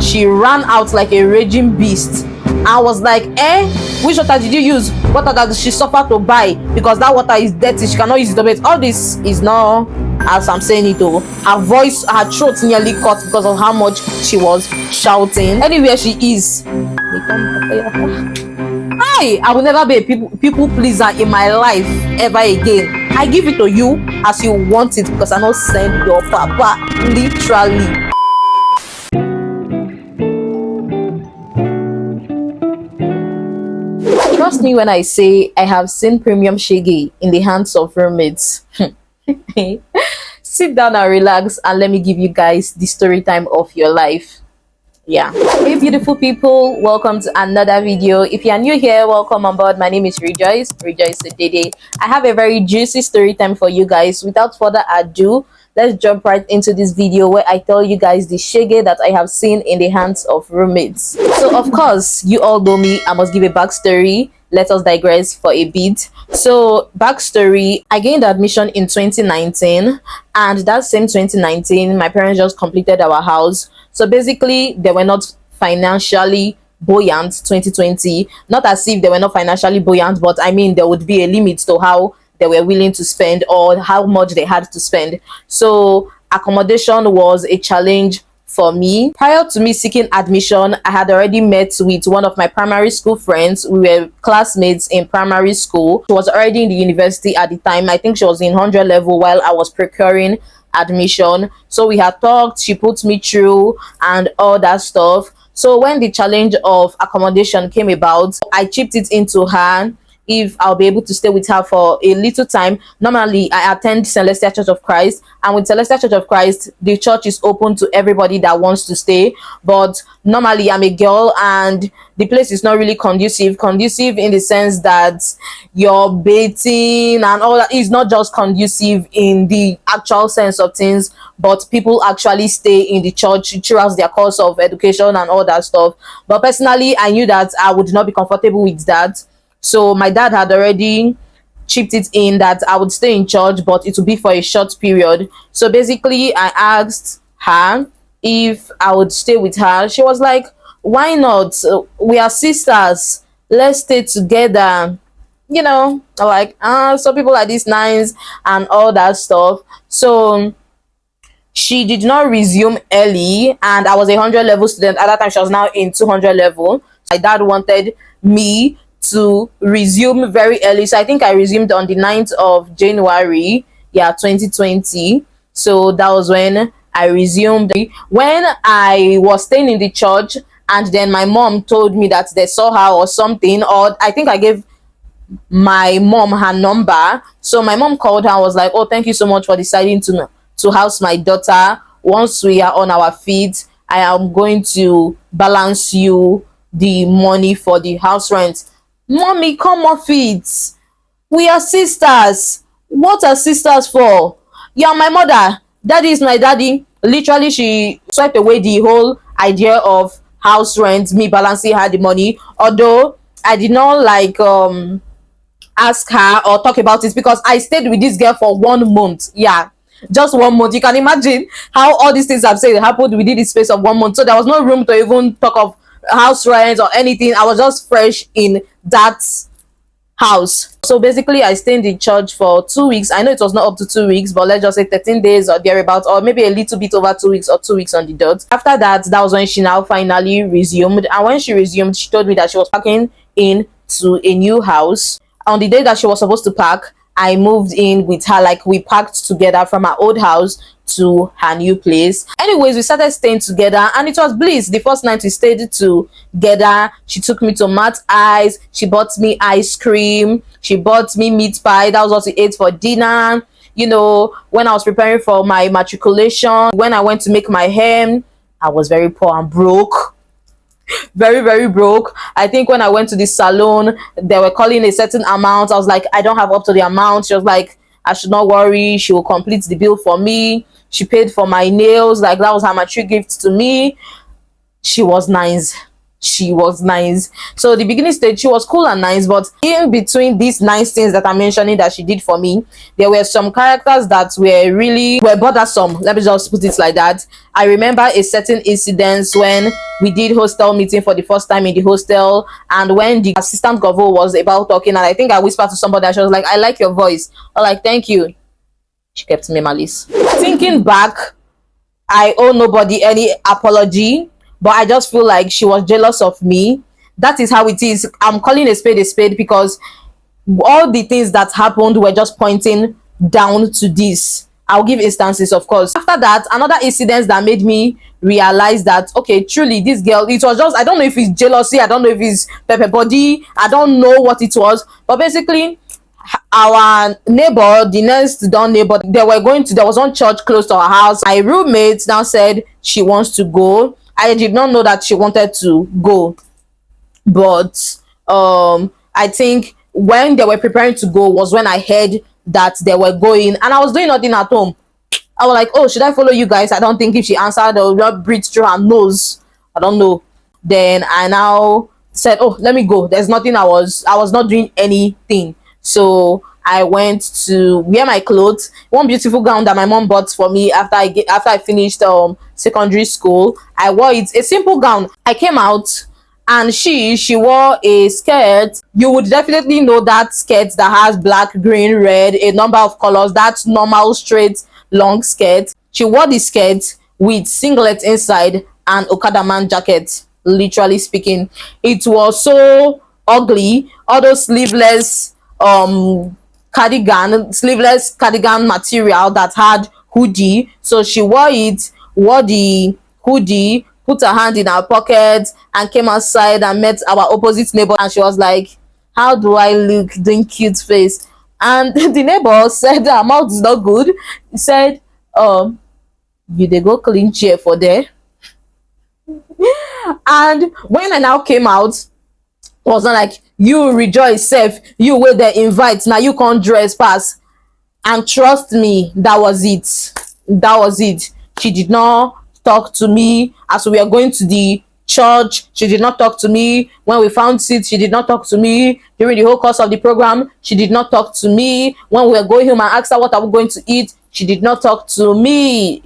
she ran out like a raging beast. I was like, which water did you use? What water did she suffer to buy? Because that water is dirty, she cannot use it to bathe. All this is not as I'm saying it though. Her voice, her throat nearly cut because of how much she was shouting. Anywhere she is, I will never be a people pleaser in my life ever again. I give it to you as you want it because I not send your papa, literally. Trust me when I say I have seen premium shege in the hands of roommates. Sit down and relax and let me give you guys the story time of your life. Yeah. Hey beautiful people, welcome to another video. If you are new here, welcome on board. My name is Rejoice Odede. I have a very juicy story time for you guys. Without further ado, let's jump right into this video where I tell you guys the shege that I have seen in the hands of roommates. So of course, you all know me, I must give a backstory. Let us digress for a bit. So backstory, I gained admission in 2019, and that same 2019 my parents just completed our house. So basically they were not financially buoyant 2020, not as if they were not financially buoyant, but I mean there would be a limit to how they were willing to spend or how much they had to spend. So accommodation was a challenge for me. Prior to me seeking admission, I had already met with one of my primary school friends. We were classmates in primary school. She was already in the university at the time. I think she was in 100 level while I was procuring admission. So we had talked, she put me through and all that stuff. So when the challenge of accommodation came about, I chipped it into her if I'll be able to stay with her for a little time. Normally, I attend Celestial Church of Christ, and with Celestial Church of Christ, the church is open to everybody that wants to stay. But normally, I'm a girl, and the place is not really conducive. Conducive in the sense that you're bathing and all that is not just conducive in the actual sense of things, but people actually stay in the church throughout their course of education and all that stuff. But personally, I knew that I would not be comfortable with that. So my dad had already chipped it in that I would stay in church, but it would be for a short period. So basically I asked her if I would stay with her. She was like, why not? We are sisters, let's stay together. You know, like so people are these nice and all that stuff. So she did not resume early, and I was a 100 level student at that time. She was now in 200 level. My dad wanted me to resume very early, so I think I resumed on the 9th of January, 2020. So that was when I resumed. When I was staying in the church, and then my mom told me that they saw her or something, or I think I gave my mom her number. So my mom called her and was like, oh, thank you so much for deciding to house my daughter. Once we are on our feet, I am going to balance you the money for the house rent. Mommy, come off it. We are sisters. What are sisters for? You're my mother. Daddy is my daddy. Literally, she swiped away the whole idea of house rent, me balancing her the money. Although I did not ask her or talk about it, because I stayed with this girl for 1 month. Yeah, just 1 month. You can imagine how all these things I've said happened within the space of 1 month. So there was no room to even talk of house rent or anything. I was just fresh in that house. So basically I stayed in church for 2 weeks. I know it was not up to 2 weeks, but let's just say 13 days or thereabouts, or maybe a little bit over 2 weeks or 2 weeks on the dot. After that, that was when she now finally resumed. And when she resumed, she told me that she was packing into a new house. On the day that she was supposed to pack, I moved in with her. Like, we packed together from our old house to her new place. Anyways, we started staying together and it was bliss. The first night we stayed together, she took me to Matt's Eyes. She bought me ice cream. She bought me meat pie. That was what we ate for dinner. You know, when I was preparing for my matriculation, when I went to make my hair, I was very poor and broke. Very, very broke. I think when I went to the salon, they were calling a certain amount. I was like, I don't have up to the amount. She was like, I should not worry, she will complete the bill for me. She paid for my nails. Like, that was her matric gift to me. She was nice. she was nice. So the beginning stage, she was cool and nice, but in between these nice things that I'm mentioning that she did for me, there were some characters that were bothersome. Let me just put it like that. I remember a certain incident when we did hostel meeting for the first time in the hostel, and when the assistant governor was about talking, and I think I whispered to somebody and she was like, I like your voice. I was like, thank you. She kept me malice. Thinking back, I owe nobody any apology, but I just feel like she was jealous of me. That is how it is. I'm calling a spade because all the things that happened were just pointing down to this. I'll give instances, of course. After that, another incident that made me realize that, okay, truly, this girl, it was just, I don't know if it's jealousy, I don't know if it's pepper body, I don't know what it was, but basically, our neighbor, the next door neighbor, there was one church close to our house. My roommate now said she wants to go. I did not know that she wanted to go, but I think when they were preparing to go was when I heard that they were going, and I was doing nothing at home. I was like, oh, should I follow you guys? I don't think if she answered, or not breathe through her nose, I don't know. Then I now said, oh, let me go. There's nothing. I was not doing anything. So I went to wear my clothes. One beautiful gown that my mom bought for me after I finished secondary school. I wore it, a simple gown. I came out, and she wore a skirt. You would definitely know that skirt that has black, green, red, a number of colors. That's normal straight long skirt. She wore the skirt with singlet inside and Okada man jacket. Literally speaking, it was so ugly. All those sleeveless cardigan material that had hoodie. So she wore the hoodie, put her hand in her pocket, and came outside and met our opposite neighbor, and she was like, how do I look doing cute face? And the neighbor said her mouth is not good. He said, you dey go clean chair for there. And when I now came out, was not like, you rejoice self, you wey dey invite, now you can't dress pass. And trust me, that was it. She did not talk to me as we were going to the church. She did not talk to me when we found seats. She did not talk to me during the whole course of the program. She did not talk to me when we were going home and asked her what are we going to eat. She did not talk to me.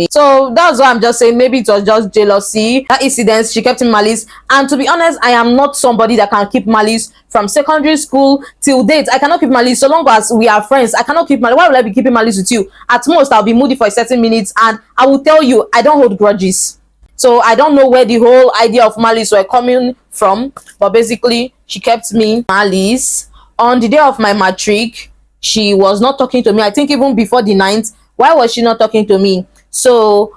So that's why I'm just saying, maybe it was just jealousy. That incident, she kept in malice. And to be honest, I am not somebody that can keep malice from secondary school till date. I cannot keep malice so long as we are friends. I cannot keep malice. Why would I be keeping malice with you? At most, I'll be moody for a certain minutes, and I will tell you, I don't hold grudges. So I don't know where the whole idea of malice were coming from, but basically, she kept me malice. On the day of my matric, she was not talking to me. I think even before the 9th, why was she not talking to me? So,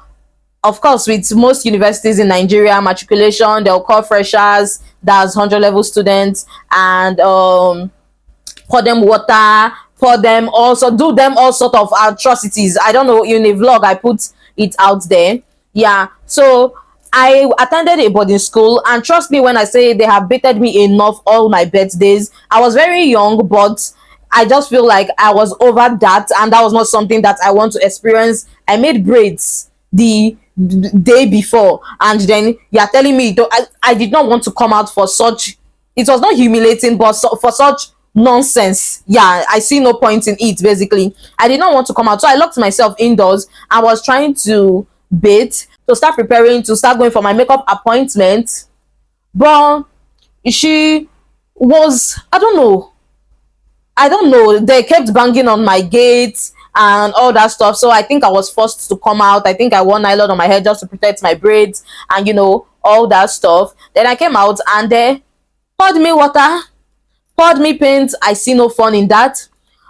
of course, with most universities in Nigeria, matriculation, they'll call freshers, that's 100 level students, and pour them water, do them all sort of atrocities. I don't know, in a vlog, I put it out there. Yeah, so I attended a boarding school, and trust me when I say they have baited me enough all my birthdays. I was very young, but I just feel like I was over that, and that was not something that I want to experience. I made braids the day before, and then you're telling me I did not want to come out for such. It was not humiliating, but for such nonsense. Yeah, I see no point in it. Basically, I did not want to come out, so I locked myself indoors. I was trying to bathe, to start preparing, to start going for my makeup appointment, but she was, I don't know, they kept banging on my gate and all that stuff. So I think I was forced to come out. I think I wore nylon on my head just to protect my braids and all that stuff. Then I came out, and they poured me water, poured me paint. I see no fun in that.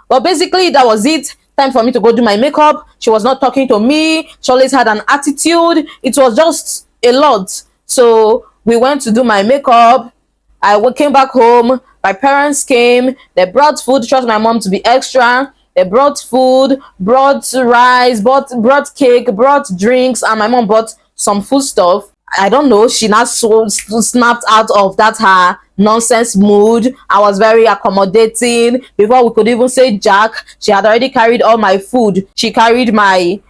But basically, that was it. Time for me to go do my makeup. She was not talking to me. She always had an attitude. It was just a lot. So we went to do my makeup. I came back home. My parents came. They brought food. Trust my mom to be extra. They brought food, brought rice, brought cake, brought drinks, and my mom bought some food stuff. I don't know. She now snapped out of that her nonsense mood. I was very accommodating. Before we could even say Jack, she had already carried all my food. She carried my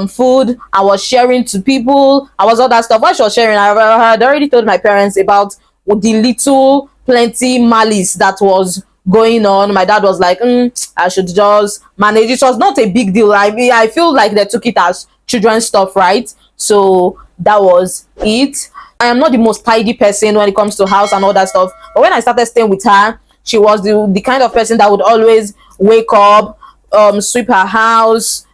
food. I was sharing to people. I was all that stuff. What she was sharing, I had already told my parents about the little plenty malice that was going on. My dad was like, I should just manage. It was not a big deal. I mean, I feel like they took it as children's stuff, right? So that was it. I am not the most tidy person when it comes to house and all that stuff. But when I started staying with her, she was the kind of person that would always wake up, sweep her house,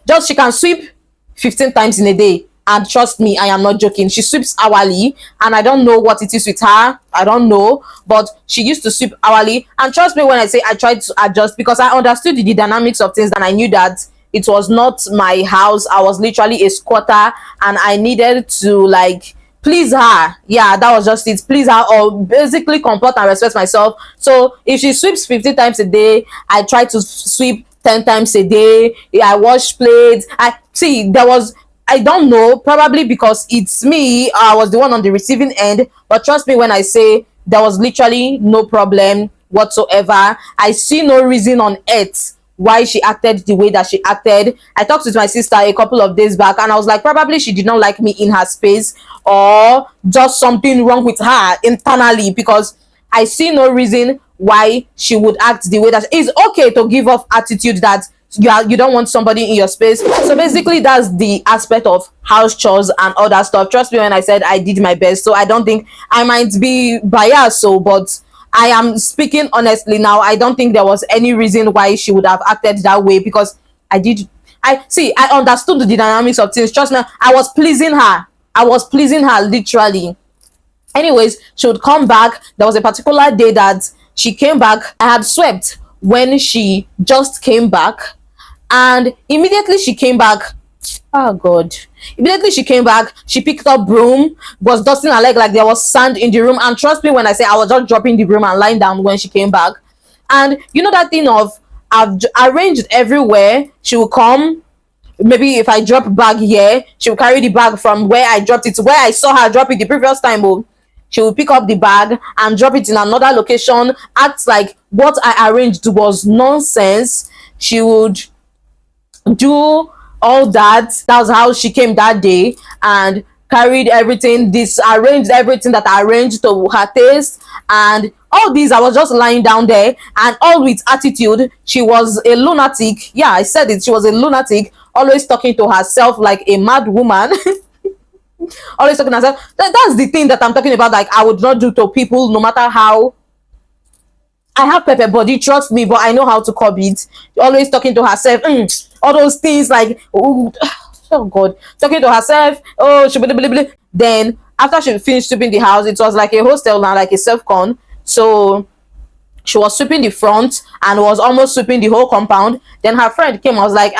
just she can sweep 15 times in a day. And trust me, I am not joking. She sweeps hourly, and I don't know what it is with her. I don't know, but she used to sweep hourly. And trust me when I say I tried to adjust, because I understood the dynamics of things, and I knew that it was not my house. I was literally a squatter, and I needed to like please her. Yeah, that was just it. Please her, or basically comport and respect myself. So if she sweeps 50 times a day, I try to sweep 10 times a day. Yeah, I wash plates. I see there was, I don't know, probably because it's me, I was the one on the receiving end. But trust me when I say there was literally no problem whatsoever. I see no reason on earth why she acted the way that she acted. I talked with my sister a couple of days back, and I was like, probably she did not like me in her space, or just something wrong with her internally, because I see no reason why she would act the way that it's okay to give off attitude that you don't want somebody in your space. So basically that's the aspect of house chores and all that stuff. Trust me when I said I did my best. So I don't think I might be biased, so but I am speaking honestly now. I don't think there was any reason why she would have acted that way, because I understood the dynamics of things. Trust me, I was pleasing her. I was pleasing her literally. Anyways, she would come back. There was a particular day that she came back. I had swept when she just came back, and immediately she came back, oh god, immediately she came back, she picked up broom, was dusting her leg like there was sand in the room. And trust me when I say I was just dropping the broom and lying down when she came back. And you know that thing of I've arranged everywhere. She will come, maybe if I drop bag here, she will carry the bag from where I dropped it to where I saw her drop it the previous time. Oh, she will pick up the bag and drop it in another location, act like what I arranged was nonsense. She would do all that. That was how she came that day, and carried everything, disarranged everything that I arranged to her taste. And all these, I was just lying down there, and all with attitude. She was a lunatic. Yeah, I said it. She was a lunatic, always talking to herself like a mad woman. Always talking to herself. That's the thing that I'm talking about. Like, I would not do to people, no matter how. I have pepper body, trust me, but I know how to curb it. Always talking to herself, all those things like, oh god, talking to herself. Oh, she blah, blah, blah. Then after she finished sweeping the house, it was like a hostel now, like a self-con. So she was sweeping the front and was almost sweeping the whole compound. Then her friend came. I was like,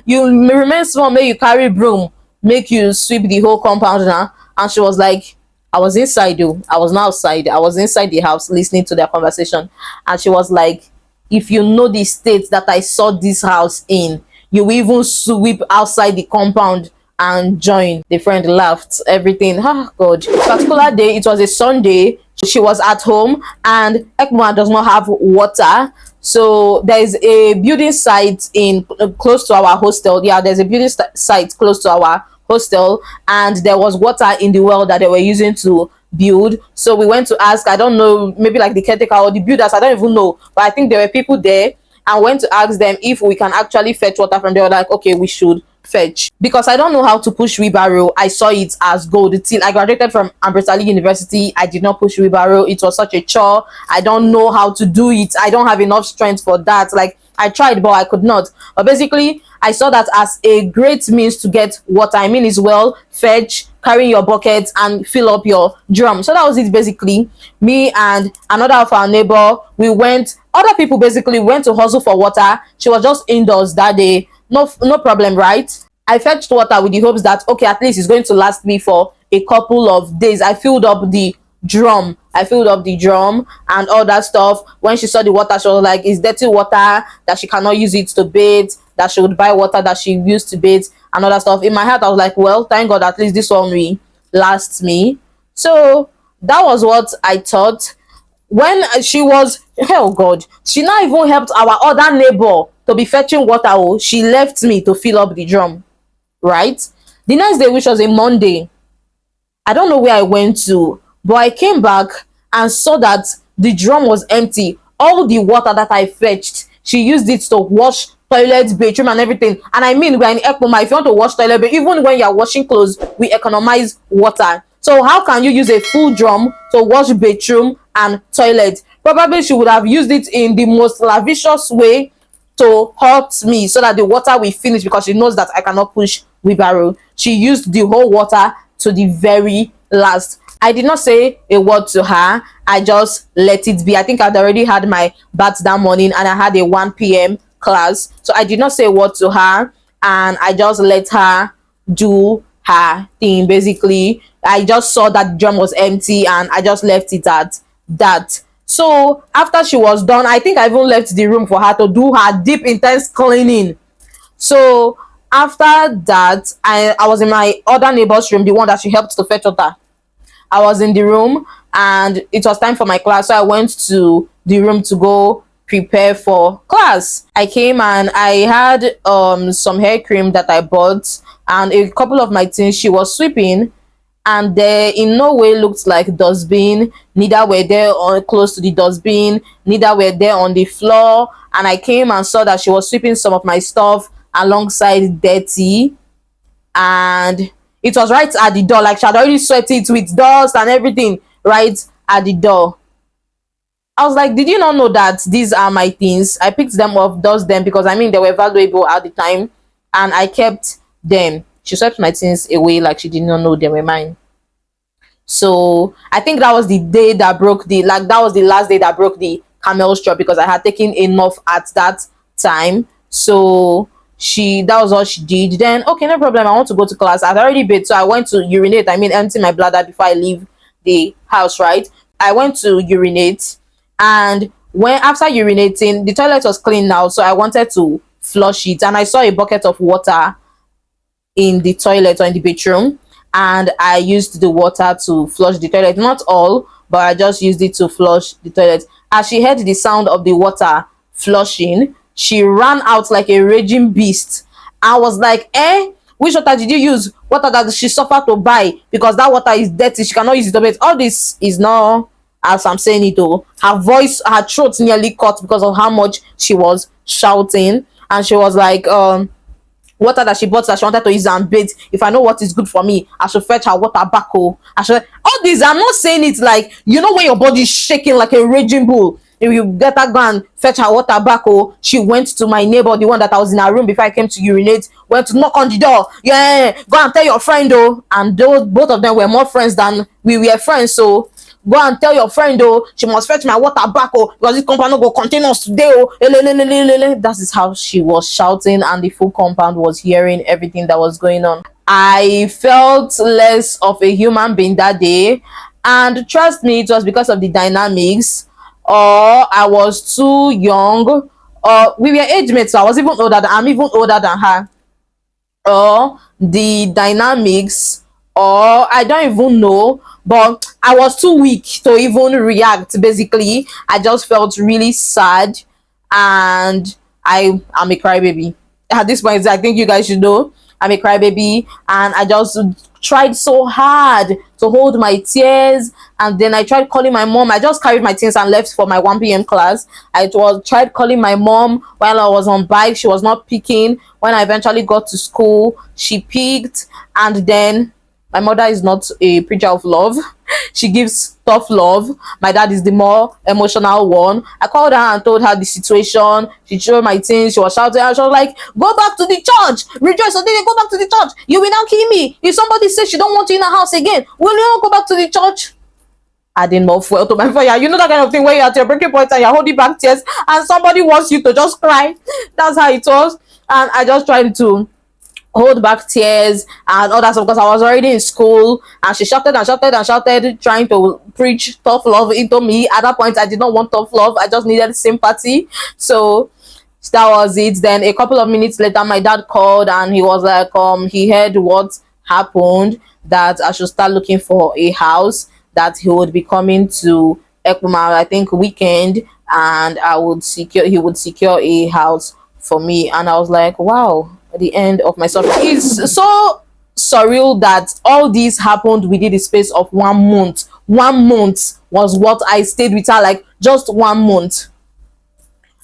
you remain small, make you carry broom, make you sweep the whole compound now. And she was like, I was inside though. I was not outside. I was inside the house listening to their conversation. And she was like, if you know the state that I saw this house in, you will even sweep outside the compound and join. The friend laughed, everything. Oh god. Particular day, it was a Sunday. She was at home, and Ekma does not have water. So there's a building site in close to our hostel. Yeah, there's a building site close to our hostel, and there was water in the well that they were using to build. So we went to ask, I don't know, maybe like the caretaker or the builders, I don't even know, but I think there were people there, and went to ask them if we can actually fetch water from there. Like, okay, we should fetch, because I don't know how to push wheelbarrow. I saw it as gold till I graduated from Ambrosali University. I did not push wheelbarrow. It was such a chore. I don't know how to do it. I don't have enough strength for that. Like, I tried, but I could not. But basically, I saw that as a great means to get water. I mean, is well, fetch, carrying your bucket and fill up your drum. So that was it basically. Me and another of our neighbor, we went, other people basically went to hustle for water. She was just indoors that day. No problem, right? I fetched water with the hopes that, okay, at least it's going to last me for a couple of days. I filled up the drum and all that stuff. When she saw the water, she was like, it's dirty water, that she cannot use it to bathe, that she would buy water that she used to bathe and all that stuff. In my heart, I was like, well, thank god, at least this one will last me. So that was what I thought. When she was, oh god, she now even helped our other neighbor to be fetching water. Oh, she left me to fill up the drum, right? The next day, which was a Monday, I don't know where I went to, but I came back and saw that the drum was empty. All the water that I fetched, she used it to wash toilet, bathroom, and everything. And I mean, we're in Ekpoma. If you want to wash toilet, but even when you're washing clothes, we economize water. So how can you use a full drum to wash bathroom and toilet? Probably she would have used it in the most lavish way to hurt me so that the water will finish, because she knows that I cannot push wheelbarrow. She used the whole water to the very last. I did not say a word to her. I just let it be. I think I'd already had my bath that morning and I had a 1 p.m. class. So I did not say a word to her and I just let her do her thing. Basically, I just saw that the drum was empty and I just left it at that. So after she was done, I think I even left the room for her to do her deep, intense cleaning. So after that, I was in my other neighbor's room, the one that she helped to fetch water. I was in the room and it was time for my class. So I went to the room to go prepare for class. I came and I had some hair cream that I bought and a couple of my things. She was sweeping and there in no way looked like dustbin. Neither were there on close to the dustbin, neither were there on the floor. And I came and saw that she was sweeping some of my stuff alongside dirty, and it was right at the door. Like she had already swept it with dust and everything right at the door. I was like, did you not know that these are my things? I picked them up, dust them, because I mean they were valuable at the time, and I kept them. She swept my things away like she did not know they were mine. So I think that was the day that broke the, like that was the last day that broke the camel straw, because I had taken enough at that time. So that was all she did. Then okay, no problem, I want to go to class. I'd already bathed, so I went to urinate. I mean empty my bladder before I leave the house, right? I went to urinate, and when after urinating, the toilet was clean now, so I wanted to flush it, and I saw a bucket of water in the toilet or in the bathroom, and I used the water to flush the toilet. Not all, but I just used it to flush the toilet. As she heard the sound of the water flushing, she ran out like a raging beast. I was like, which water did you use? Water that she suffered to buy, because that water is dirty, she cannot use it. But all this is not as I'm saying it though. Her voice, her throat nearly cut because of how much she was shouting. And she was like, water that she bought that she wanted to use and bathe. If I know what is good for me, I should fetch her water back. I should, all this, I'm not saying it like, you know, when your body is shaking like a raging bull, if you get her go and fetch her water back. She went to my neighbor, the one that I was in her room before I came to urinate, went to knock on the door. Yeah, go and tell your friend and those both of them were more friends than we were friends. So go and tell your friend she must fetch my water back because this compound no go contain us today. That is how she was shouting, and the full compound was hearing everything that was going on. I felt less of a human being that day, and trust me, it was because of the dynamics, or I was too young, or we were age mates, so I'm even older than her, or the dynamics, or I don't even know, but I was too weak to even react. Basically, I just felt really sad, and I'm a crybaby. At this point, I think you guys should know I'm a crybaby, and I just tried so hard to hold my tears. And then I tried calling my mom. I just carried my things and left for my 1 p.m. class. Tried calling my mom while I was on bike. She was not picking. When I eventually got to school, she picked. And then my mother is not a preacher of love. She gives tough love. My dad is the more emotional one. I called her and told her the situation. She showed my things. She was shouting, and she was like, go back to the church. Rejoice, so go back to the church. You will now kill me. If somebody says she don't want you in her house again, will you not go back to the church? Adding more fuel to my fire. You know that kind of thing where you're at your breaking point and you're holding back tears and somebody wants you to just cry. That's how it was. And I just tried to hold back tears and all that stuff because I was already in school, and she shouted and shouted and shouted, trying to preach tough love into me. At that point, I did not want tough love. I just needed sympathy. So that was it. Then a couple of minutes later, my dad called and he was like, he heard what happened, that I should start looking for a house, that he would be coming to Ekpoma, I think weekend, and he would secure a house for me. And I was like, wow, the end of my suffering. It's so surreal that all this happened within the space of 1 month. 1 month was what I stayed with her, like just 1 month.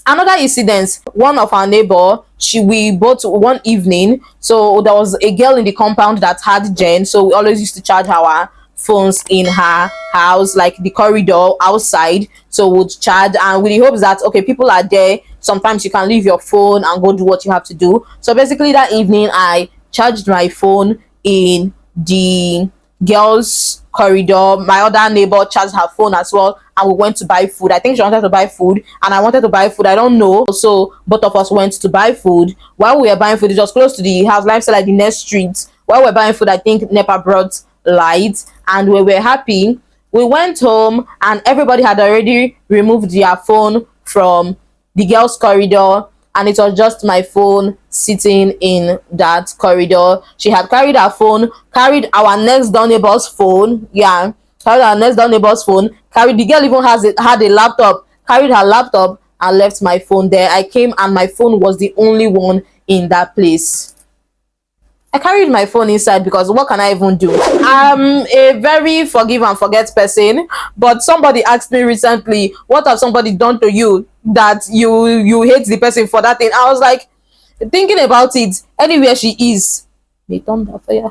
Another incident, one of our neighbor, we both one evening, so there was a girl in the compound that had gen, so we always used to charge our phones in her house, like the corridor outside. So we'd charge, and with the hopes that okay, people are there, sometimes you can leave your phone and go do what you have to do. So basically that evening I charged my phone in the girls corridor. My other neighbor charged her phone as well, and we went to buy food. I think she wanted to buy food and I wanted to buy food, I don't know. So both of us went to buy food. While we were buying food, it was close to the house, like the next street. While we were buying food, I think NEPA brought lights, and we were happy. We went home and everybody had already removed their phone from the girls corridor, and it was just my phone sitting in that corridor. She had carried her phone, carried our next door neighbor's phone. Yeah, carried our next door neighbor's phone. Carried, the girl even had a laptop. Carried her laptop and left my phone there. I came and my phone was the only one in that place. I carried my phone inside because what can I even do? I'm a very forgive and forget person, but somebody asked me recently, what have somebody done to you that you hate the person for that thing? I was like, thinking about it, anywhere she is, they turn that fire.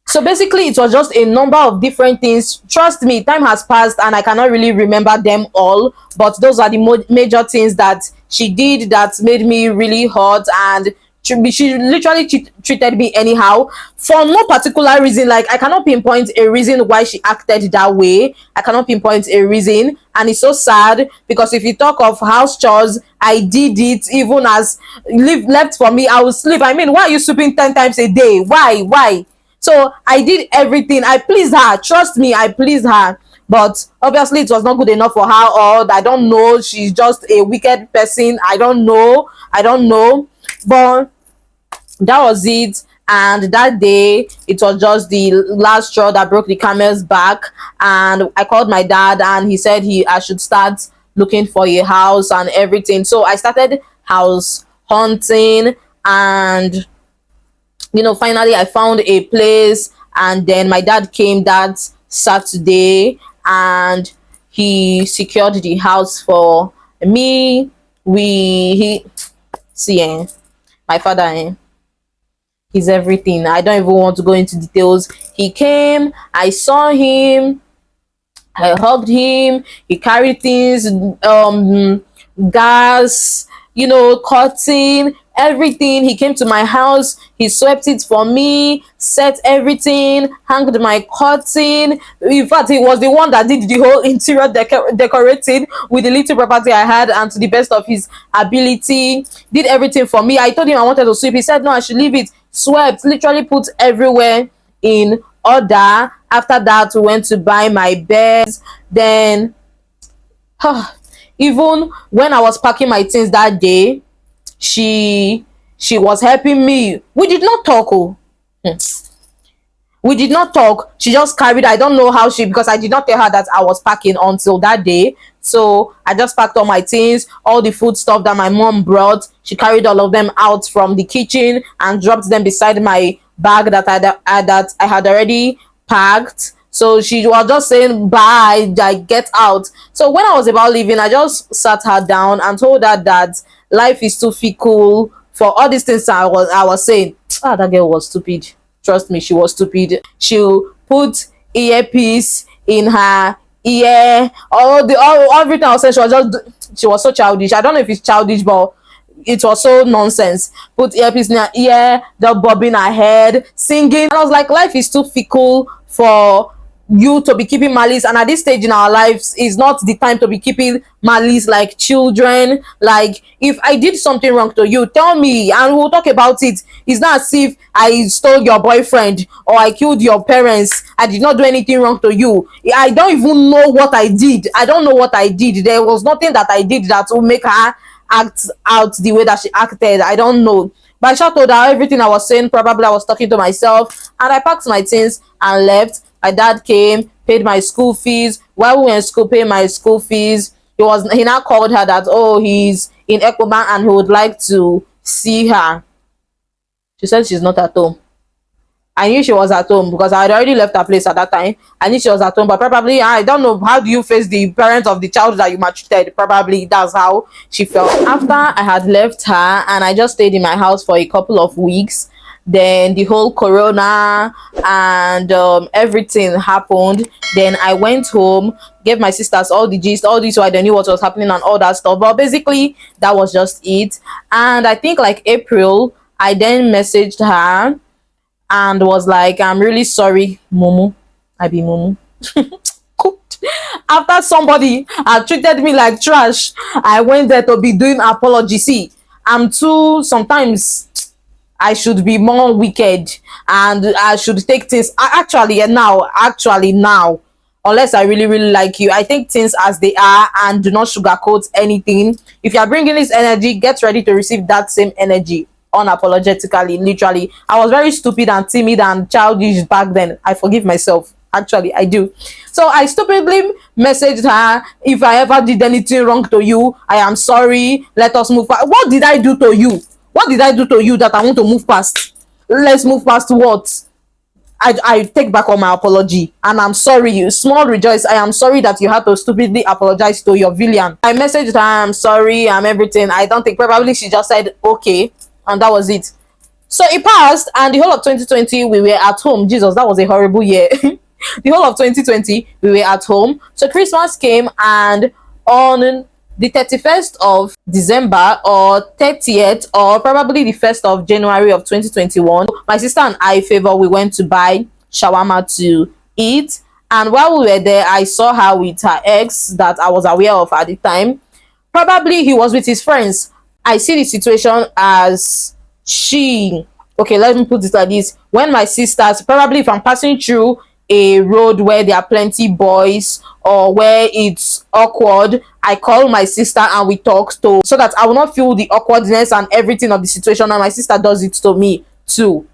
So basically it was just a number of different things. Trust me, time has passed and I cannot really remember them all, but those are the major things that she did that made me really hurt. And she literally treated me anyhow for no particular reason. Like I cannot pinpoint a reason why she acted that way. I cannot pinpoint a reason, and it's so sad because if you talk of house chores, I did it. Even as left for me, I will sleep. I mean, why are you sleeping 10 times a day? Why? So I did everything. I pleased her, trust me, I pleased her. But obviously it was not good enough for her, or I don't know, she's just a wicked person. I don't know, but that was it. And that day it was just the last straw that broke the camel's back. And I called my dad and he said I should start looking for a house and everything. So I started house hunting, and finally I found a place. And then my dad came that Saturday and he secured the house for me. My father, he's everything. I don't even want to go into details. He came, I saw him, I hugged him, he carried things, gas, cutting, everything. He came to my house, he swept it for me, set everything, hanged my curtain. In fact, he was the one that did the whole interior decorating with the little property I had, and to the best of his ability did everything for me. I told him I wanted to sweep, he said no, I should leave it. Swept, literally put everywhere in order. After that we went to buy my beds. Then even when I was packing my things that day, she was helping me. We did not talk. We did not talk. She just carried, I don't know how because I did not tell her that I was packing until that day. So I just packed all my things, all the food stuff that my mom brought. She carried all of them out from the kitchen and dropped them beside my bag that I had already packed. So she was just saying bye, like get out. So when I was about leaving, I just sat her down and told her that life is too fickle for all these things I was saying. That girl was stupid. Trust me, she was stupid. She'll put earpiece in her ear. Everything I was saying, she was so childish. I don't know if it's childish, but it was so nonsense. Put earpiece in her ear, just bobbing her head, singing. And I was like, life is too fickle for you to be keeping malice, and at this stage in our lives is not the time to be keeping malice like children. Like, if I did something wrong to you, tell me and we'll talk about it. It's not as if I stole your boyfriend or I killed your parents. I did not do anything wrong to you. I don't even know what I did. I don't know what I did. There was nothing that I did that will make her act out the way that she acted. I don't know. But I just told her everything I was saying. Probably I was talking to myself, and I packed my things and left. My dad came, paid my school fees. While we were in school, paid my school fees. He now called her that, oh, he's in Ecobank and he would like to see her. She said she's not at home. I knew she was at home because I had already left her place at that time. I knew she was at home, but probably, I don't know, how do you face the parent of the child that you maltreated? Probably that's how she felt. After I had left her and I just stayed in my house for a couple of weeks, then the whole corona and everything happened. Then I went home, gave my sisters all the gist, all this, so I knew what was happening and all that stuff. But basically, that was just it. And I think like April, I then messaged her and was like, I'm really sorry, Momo. I be Momo. After somebody had treated me like trash, I went there to be doing apology. See, I'm too, sometimes I should be more wicked and I should take things actually now, unless I really really like you, I take things as they are and do not sugarcoat anything. If you are bringing this energy, get ready to receive that same energy unapologetically. Literally, I was very stupid and timid and childish back then. I forgive myself, actually I do. So I stupidly messaged her, if I ever did anything wrong to you, I am sorry, let us move past. What did I do to you? What did I do to you that I want to move past? Let's move past what? I take back on my apology and I'm sorry. You small rejoice, I am sorry that you had to stupidly apologize to your villain. I messaged her, I'm sorry, I'm everything. I don't think, probably she just said okay, and that was it. So it passed, and the whole of 2020 we were at home. Jesus, that was a horrible year. The whole of 2020 we were at home. So Christmas came, and on the 31st of December or 30th or probably the 1st of January of 2021, my sister and I, Favor, we went to buy shawarma to eat. And while we were there, I saw her with her ex that I was aware of at the time. Probably he was with his friends. I see the situation as okay, let me put it like this. When my sisters, probably if I'm passing through a road where there are plenty boys or where it's awkward, I call my sister and we talk to, so that I will not feel the awkwardness and everything of the situation, and my sister does it to me too.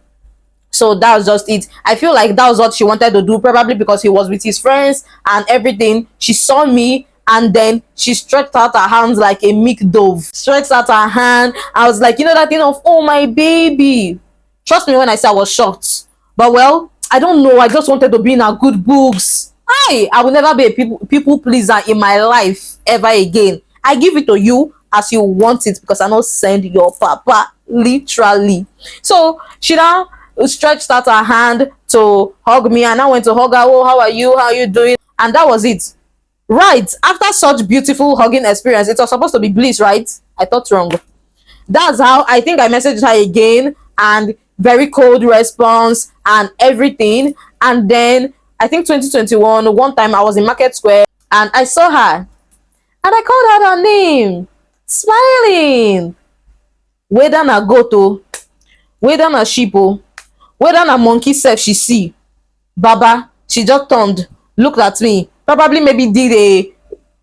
So that was just it. I feel like that was what she wanted to do, probably because he was with his friends and everything. She saw me and then she stretched out her hands like a meek dove. Stretched out her hand. I was like, you know that thing of, oh my baby. Trust me when I say I was shocked. But well, I don't know. I just wanted to be in her good books. I will never be a people pleaser in my life ever again. I give it to you as you want it because I don't send your papa, literally. So she now stretched out her hand to hug me, and I went to hug her. Oh, how are you? How are you doing? And that was it. Right after such beautiful hugging experience, it was supposed to be bliss, right? I thought wrong. That's how I think I messaged her again, and very cold response and everything. And then I think 2021, one time I was in Market Square and I saw her and I called her name, smiling. Whether na goto, whether na sheepo, whether na monkey self she see, Baba, she just turned, looked at me, probably maybe did a,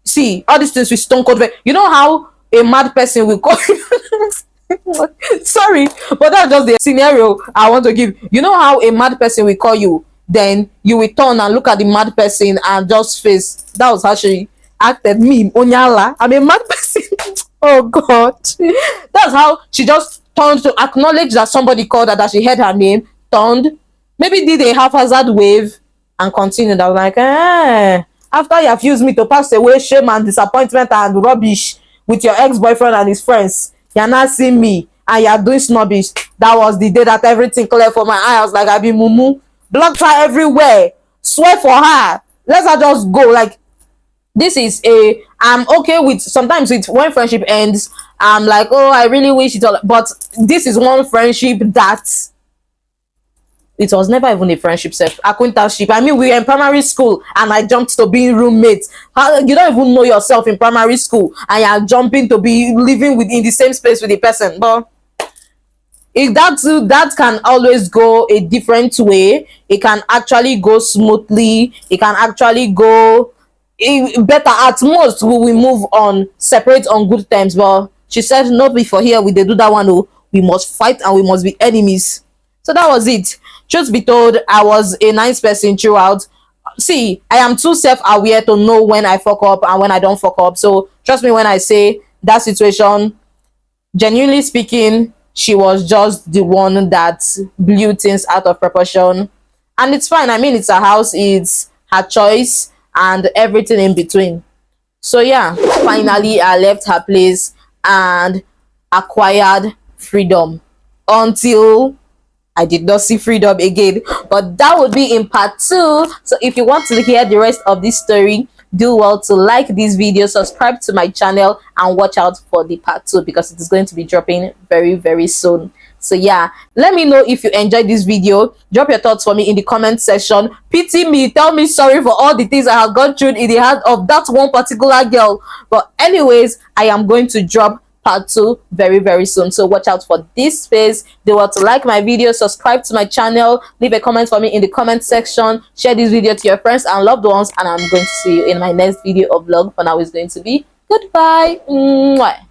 see, all these things with stone cold. You know how a mad person will call sorry, but that's just the scenario I want to give. You know how a mad person will call you, then you will turn and look at the mad person and just face. That was how she acted. Me, Onyala, I'm a mad person. Oh God. That's how she just turned to acknowledge that somebody called her, that she heard her name, turned, maybe did a haphazard wave and continued. I was like, after you have used me to pass away shame and disappointment and rubbish with your ex-boyfriend and his friends, you're not seeing me and you're doing snobbish. That was the day that everything cleared for my eye. I was like, I be mumu, blocked her everywhere, swear for her, let her just go. Like, this is a, I'm okay with, sometimes with when friendship ends, I'm like, oh, I really wish it all, but this is one friendship that it was never even a friendship, acquaintanceship. I mean, we were in primary school and I jumped to being roommates. You don't even know yourself in primary school and you're jumping to be living within the same space with the person. But if that can always go a different way. It can actually go smoothly. It can actually go better. At most, we will move on, separate on good terms. But she said, no, before here we they do that one. Oh, we must fight and we must be enemies. So that was it. Truth be told, I was a nice person throughout. see, I am too self-aware to know when I fuck up and when I don't fuck up. So trust me when I say that situation, genuinely speaking, she was just the one that blew things out of proportion. And it's fine. I mean, it's her house, it's her choice, and everything in between. So yeah, finally I left her place and acquired freedom until I did not see freedom again. But that would be in part 2. So if you want to hear the rest of this story, do well to like this video, subscribe to my channel, and watch out for the part 2 because it is going to be dropping very, very soon. So yeah, let me know if you enjoyed this video. Drop your thoughts for me in the comment section. Pity me, tell me sorry for all the things I have gone through in the heart of that one particular girl. But anyways, I am going to drop part 2 very, very soon. So watch out for this space. Do want to like my video, subscribe to my channel, leave a comment for me in the comment section, share this video to your friends and loved ones, and I'm going to see you in my next video or vlog. For now, it's going to be goodbye. Mwah.